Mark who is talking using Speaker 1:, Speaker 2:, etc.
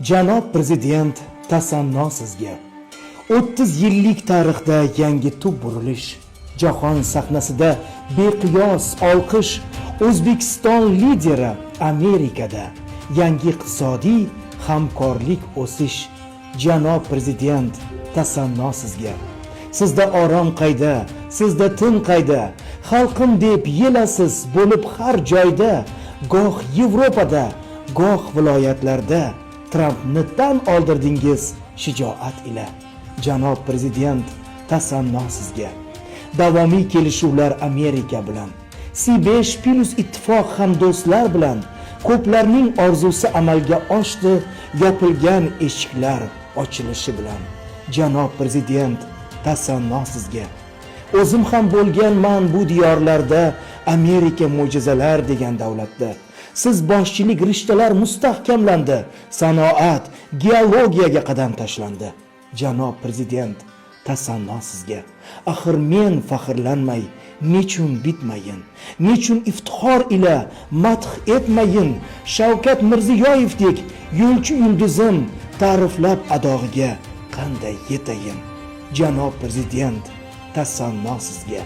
Speaker 1: Janob Prezident, tasanno sizga. 30 yillik tarixda yangi tub burilish, jahon sahnasida beqiyos olqish, O'zbekiston lideri Amerikada yangi iqtisodiy hamkorlik o'sish. Janob Prezident, tasanno sizga. Sizda orom qayda, sizda tin qayda? Xalqim deb yelasiz bo'lib har joyda, goh Yevropada, goh viloyatlarda Trampni tan oldirdingiz shijoat ila. Janob Prezident, tasanno sizga. Davomiy kelishuvlar Amerika bilan, C5+ ittifoq hamdo'stlar bilan ko'plarning orzusi amalga oshdi, yopilgan eshiklar ochilishi bilan. Janob Prezident, tasanno sizga. O'zim ham bo'lganman bu diyorlarda, Amerika mo'jizalar degan davlatda. Siz boshchilik rishtalar mustahkamlandi, sanoat, geologiyaga qadam tashlandi. Janob Prezident, tasanno sizga. Axir men faxrlanmay, nechun bitmayin? Nechun iftixor ila madh etmayin? Shavkat Mirziyoyevdek yo'lchi yulduzim ta'riflab adog'iga qanday yetayin? Janob Prezident, tasanno sizga.